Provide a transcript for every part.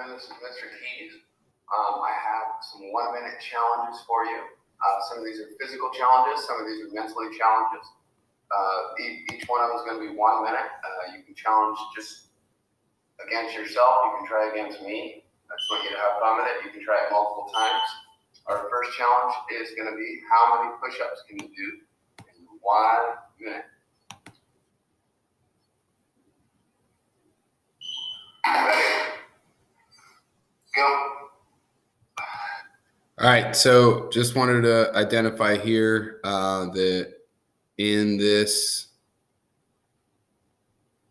afternoon. This is Mr. Keys. I have some 1-minute challenges for you. Some of these are physical challenges. Some of these are mentally challenges. Each one of them is going to be 1 minute. You can challenge just against yourself. You can try against me. I just want you to have fun with it. You can try it multiple times. Our first challenge is going to be how many push-ups can you do in 1 minute? Ready? Go. All right, so just wanted to identify here that in this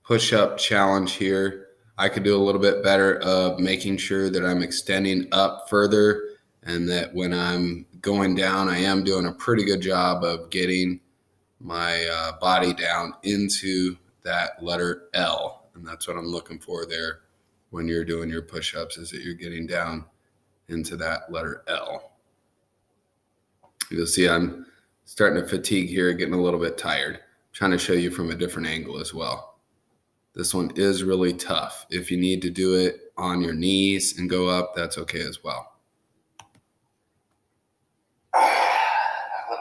push-up challenge here, I could do a little bit better of making sure that I'm extending up further, and that when I'm going down, I am doing a pretty good job of getting my body down into that letter L. And that's what I'm looking for there when you're doing your push-ups, is that you're getting down into that letter L. You'll see I'm starting to fatigue here, getting a little bit tired. I'm trying to show you from a different angle as well. This one is really tough. If you need to do it on your knees and go up, that's okay as well.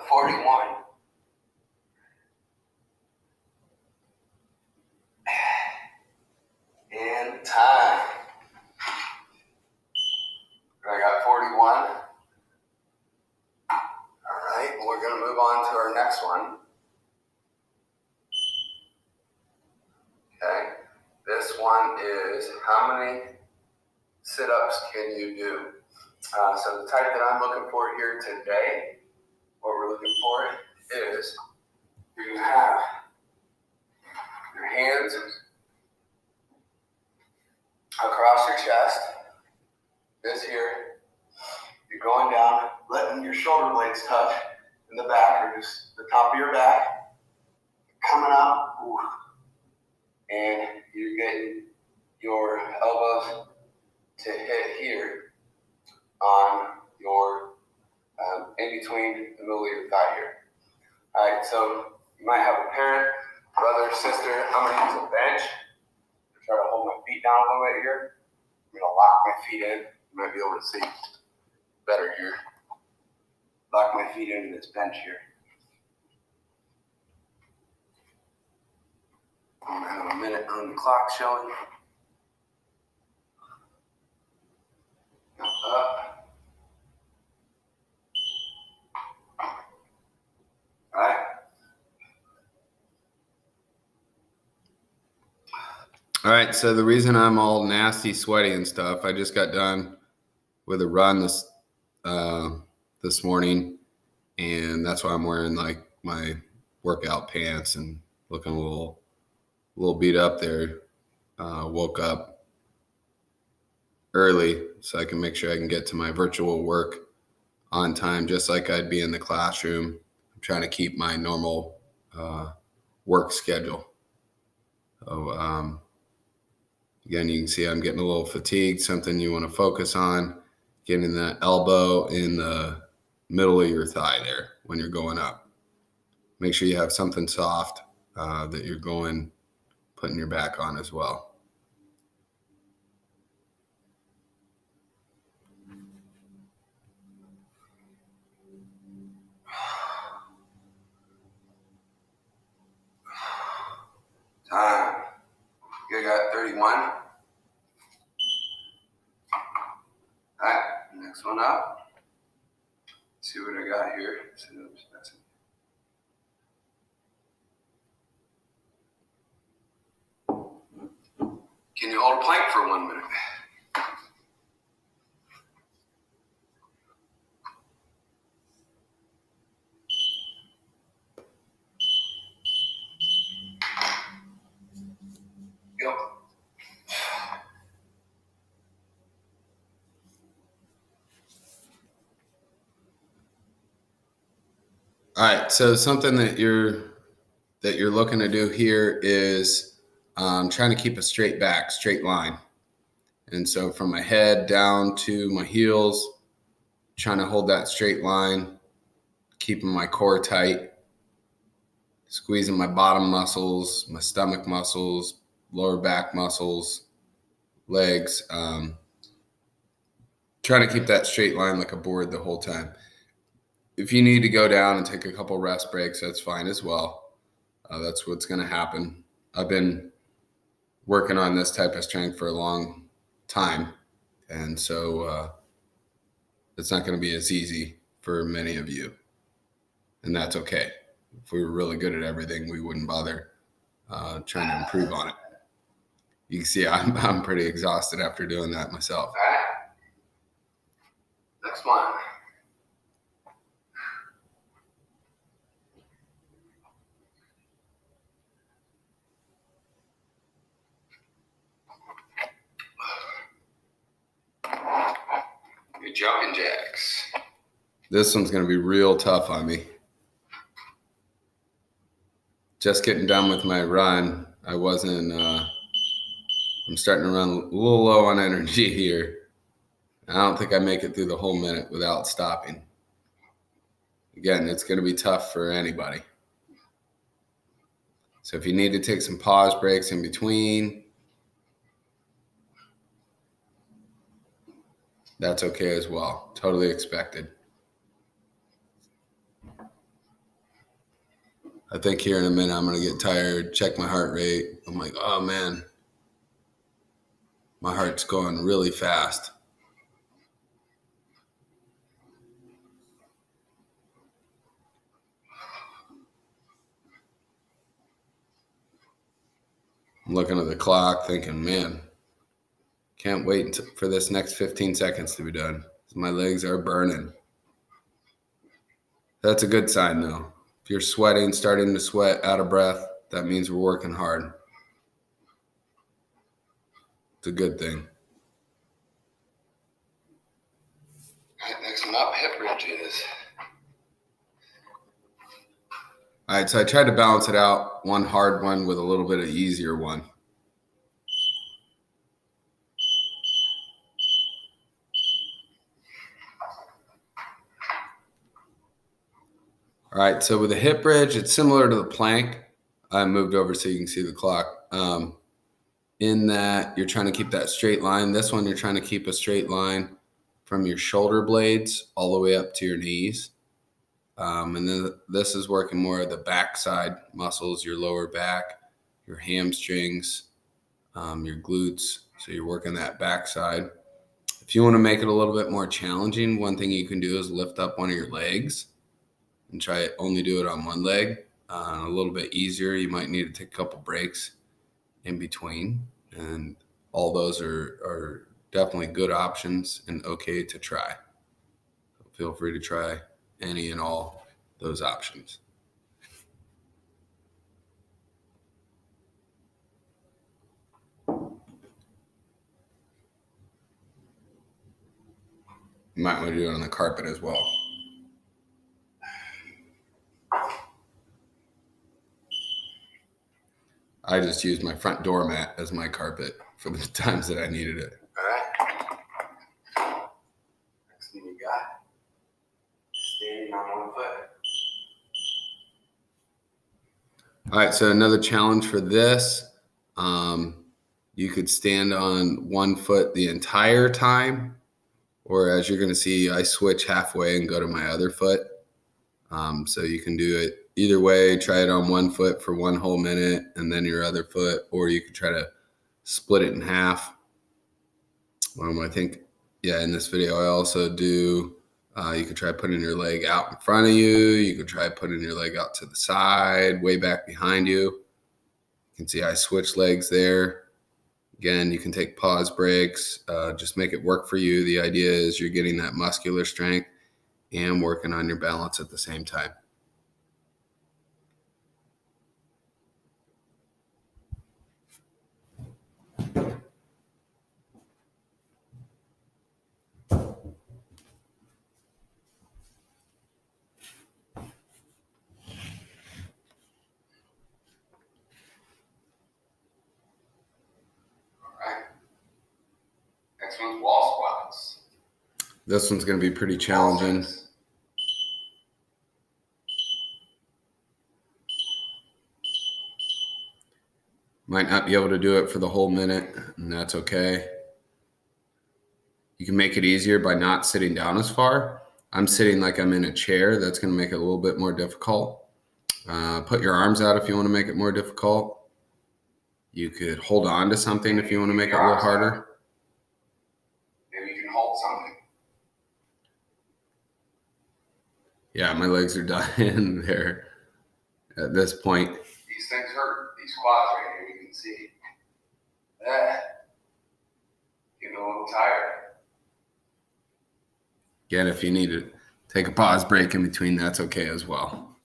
41. And time. I got 41. All right, we're going to move on to our next one. Okay, this one is how many sit-ups can you do? So the type that I'm looking for here today, what we're looking for is you're going to have your hands across your chest. This here, you're going down, letting your shoulder blades touch in the back, or just the top of your back, coming up, and you're getting your elbows to hit here on your, in between the middle of your thigh here. All right, so you might have a parent, brother, sister. I'm going to use a bench to try to hold my feet down a little bit here. I'm going to lock my feet in. You might be able to see better here. Lock my feet into this bench here. I'm going to have a minute on the clock showing. Up. All right. All right, so the reason I'm all nasty, sweaty and stuff, I just got done with a run this morning, and that's why I'm wearing like my workout pants and looking a little beat up there. Woke up early so I can make sure I can get to my virtual work on time, just like I'd be in the classroom. I'm trying to keep my normal work schedule. So again, you can see I'm getting a little fatigued. Something you want to focus on, getting that elbow in the middle of your thigh there when you're going up. Make sure you have something soft that you're putting your back on as well. Time. You got 31. All right, next one up. Let's see what I got here. Can you hold a plank for 1 minute? Go. All right, so something that you're looking to do here is trying to keep a straight back, straight line. And so from my head down to my heels, trying to hold that straight line, keeping my core tight, squeezing my bottom muscles, my stomach muscles, lower back muscles, legs. trying to keep that straight line like a board the whole time. If you need to go down and take a couple rest breaks, that's fine as well. That's what's going to happen. I've been working on this type of strength for a long time, and so it's not going to be as easy for many of you, and that's okay. If we were really good at everything, we wouldn't bother trying to improve on it. You can see I'm pretty exhausted after doing that myself. All right. Next one. Your jumping jacks. This one's going to be real tough on me. Just getting done with my run. I'm starting to run a little low on energy here. I don't think I make it through the whole minute without stopping. Again, it's going to be tough for anybody. So if you need to take some pause breaks in between, that's okay as well. Totally expected. I think here in a minute I'm going to get tired, check my heart rate. I'm like, oh man, my heart's going really fast. I'm looking at the clock thinking, man, can't wait for this next 15 seconds to be done. My legs are burning. That's a good sign though. If you're sweating, starting to sweat, out of breath, that means we're working hard. It's a good thing. All right, next one up, hip bridges. All right, so I tried to balance it out, one hard one with a little bit of easier one. All right, so with the hip bridge, it's similar to the plank. I moved over so you can see the clock. In that you're trying to keep that straight line. This one, you're trying to keep a straight line from your shoulder blades all the way up to your knees. And then this is working more of the backside muscles, your lower back, your hamstrings, your glutes. So you're working that backside. If you want to make it a little bit more challenging, one thing you can do is lift up one of your legs and try it, only do it on one leg. A little bit easier. You might need to take a couple breaks in between. And all those are definitely good options and okay to try. So feel free to try any and all those options. You might want to do it on the carpet as well. I just used my front doormat as my carpet for the times that I needed it. All right. Next thing you got, standing on one foot. All right, so another challenge for this, you could stand on one foot the entire time, or as you're going to see, I switch halfway and go to my other foot. So you can do it either way. Try it on one foot for one whole minute and then your other foot, or you could try to split it in half. I think, in this video I also do, you could try putting your leg out in front of you. You could try putting your leg out to the side, way back behind you. You can see I switch legs there. Again, you can take pause breaks. Just make it work for you. The idea is you're getting that muscular strength and working on your balance at the same time. Next one's wall squats. This one's going to be pretty challenging. Might not be able to do it for the whole minute, and that's okay. You can make it easier by not sitting down as far. I'm sitting like I'm in a chair. That's going to make it a little bit more difficult. Put your arms out if you want to make it more difficult. You could hold on to something if you want to make it a little harder. Maybe you can hold something. Yeah, my legs are dying there at this point. These things hurt. These quads right here, you can see. Getting a little tired. Again, if you need to take a pause break in between, that's okay as well.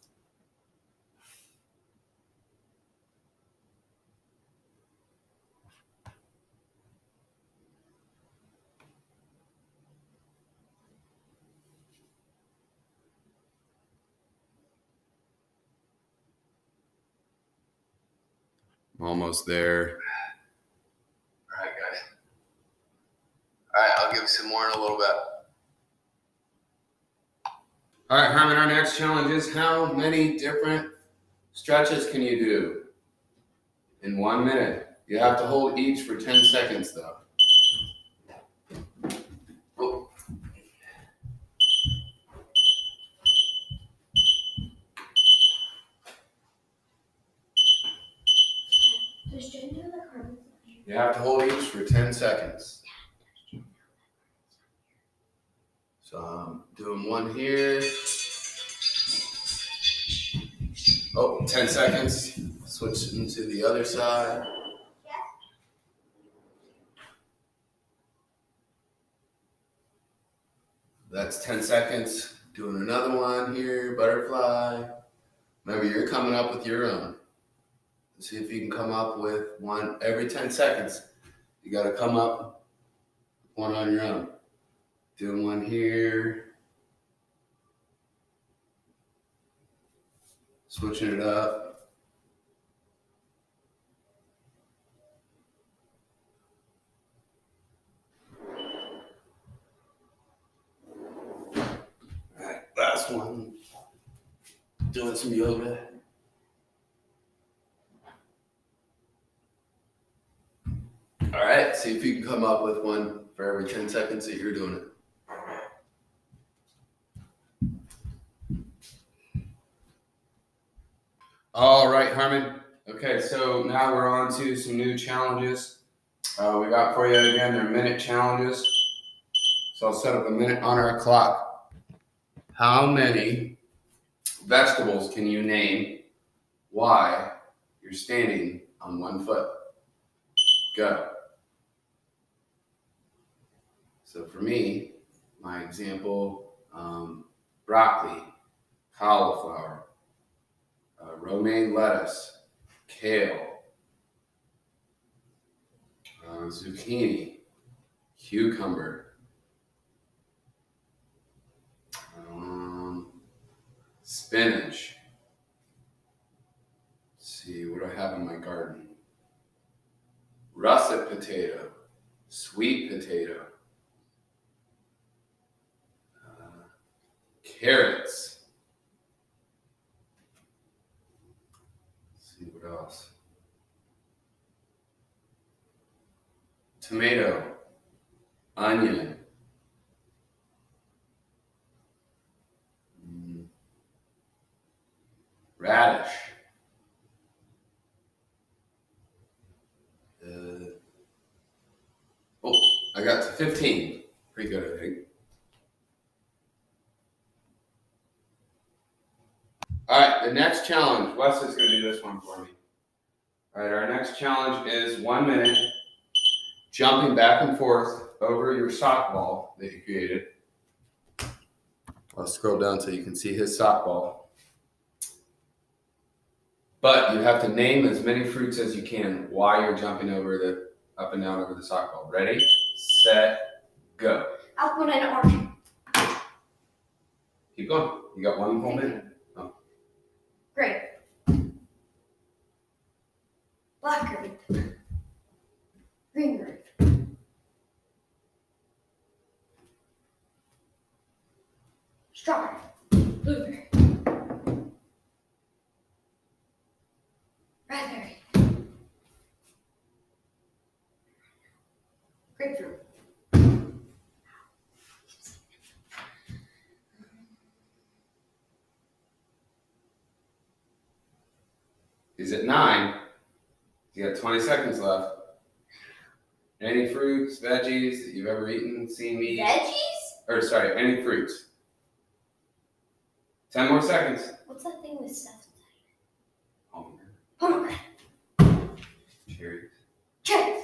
I'm almost there. All right, guys. All right, I'll give you some more in a little bit. All right, Harmon, our next challenge is how many different stretches can you do in 1 minute? You have to hold each for 10 seconds, though. Oh. You have to hold each for 10 seconds. So I'm doing one here. Oh, 10 seconds. Switching to the other side. That's 10 seconds. Doing another one here, butterfly. Remember, you're coming up with your own. See if you can come up with one every 10 seconds. You got to come up with one on your own. Doing one here. Switching it up. All right, last one. Doing some yoga. All right, see if you can come up with one for every 10 seconds that you're doing it. All right, Harmon. Okay, so now we're on to some new challenges. We got for you again, they're minute challenges. So I'll set up a minute on our clock. How many vegetables can you name while you're standing on 1 foot? Go. So for me, my example, broccoli, cauliflower, romaine lettuce, kale, zucchini, cucumber, spinach. Let's see, what do I have in my garden? Russet potato, sweet potato, carrots. Let's see what else. Tomato, onion, radish, I got to 15. Pretty good, I think. All right, the next challenge. Wesley's going to do this one for me. All right, our next challenge is 1 minute jumping back and forth over your sock ball that you created. I'll scroll down so you can see his sock ball. But you have to name as many fruits as you can while you're jumping over up and down over the sock ball. Ready, set, go. Apple and orange. Keep going. You got 1 whole minute. Oh. Grape. Black grape. Green grape. Strawberry. Blueberry. Raspberry. Grapefruit. He's at 9. You got 20 seconds left. Any fruits, veggies that you've ever eaten, seen me eat? Veggies? Or sorry, any fruits. 10 more seconds. What's that thing with stuff? Pomegranate. Pomegranate. Cherries. Cherries.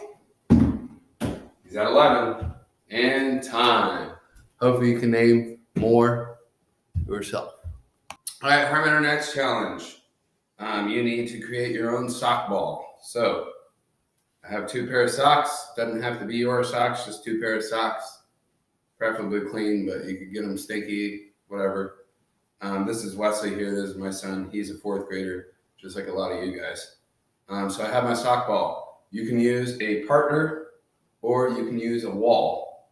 He's at 11. And time. Hopefully you can name more yourself. All right, Herman, our next challenge. You need to create your own sock ball. So I have 2 pair of socks. Doesn't have to be your socks, just 2 pair of socks. Preferably clean, but you could get them stinky, whatever. This is Wesley here. This is my son. He's a 4th grader, just like a lot of you guys. So I have my sock ball. You can use a partner or you can use a wall.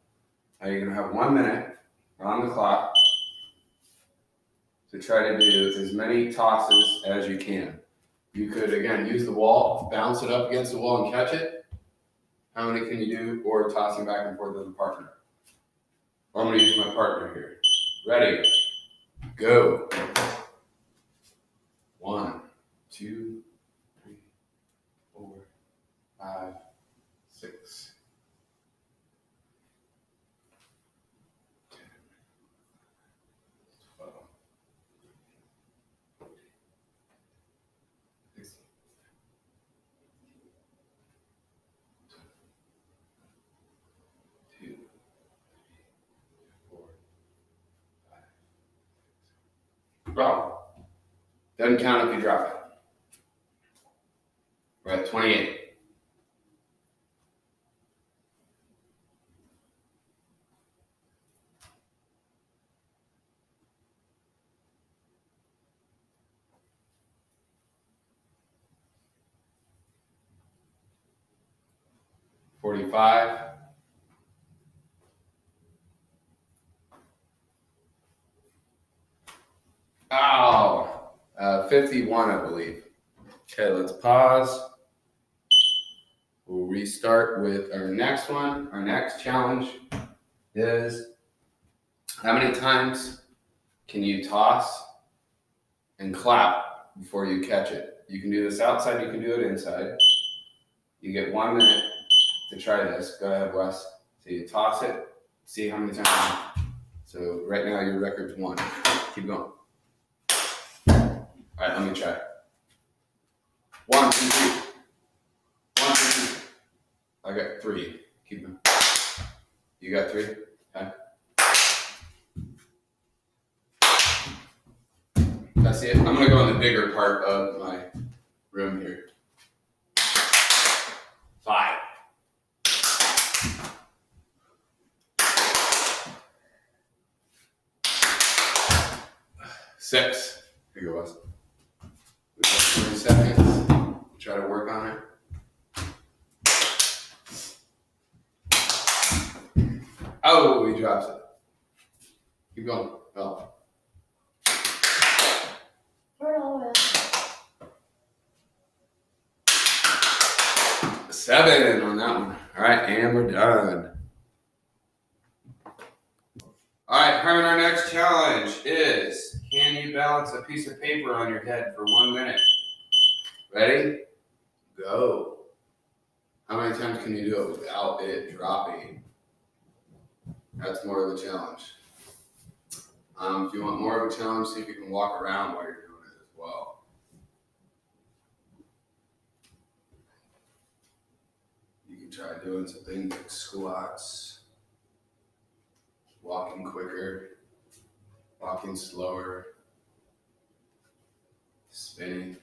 You're going to have 1 minute on the clock to try to do as many tosses as you can. You could, again, use the wall, bounce it up against the wall and catch it. How many can you do? Or tossing back and forth as a partner. I'm going to use my partner here. Ready? Go. 1, 2, 3, 4, 5, 6, 10, 12, 16, 2, 3, 4, 5, 6. Wrong. Doesn't count if you drop it. We're at 28. $45. Oh, 51, I believe. Okay, let's pause. We'll restart with our next one. Our next challenge is how many times can you toss and clap before you catch it? You can do this outside, you can do it inside. You get 1 minute to try this. Go ahead, Wes. So you toss it, see how many times. So right now your record's 1. Keep going. All right, let me try. 1, 2, 3. 1, 2, 3. I got 3. Keep going. You got 3? Okay. That's it. I'm gonna go in the bigger part of my room here. 5. 6. Here you go, Wes. We got 20 seconds. Try to work on it. Oh, he drops it. Keep going. Oh. Throw it all the way up. 7 on that one. All right, and we're done. All right, Herman, our next challenge is, can you balance a piece of paper on your head for 1 minute? Ready? Go. How many times can you do it without it dropping? That's more of the challenge. If you want more of a challenge, see if you can walk around while you're doing it as well. You can try doing some things like squats, walking quicker, walking slower, spinning.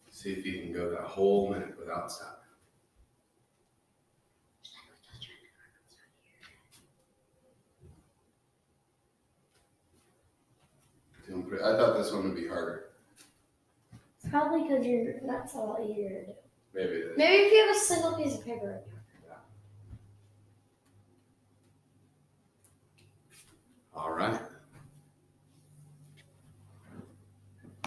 See if you can go that whole minute without stopping. I thought this one would be harder. It's probably because your nuts a lot easier to do. Maybe it is. Maybe if you have a single piece of paper. All right.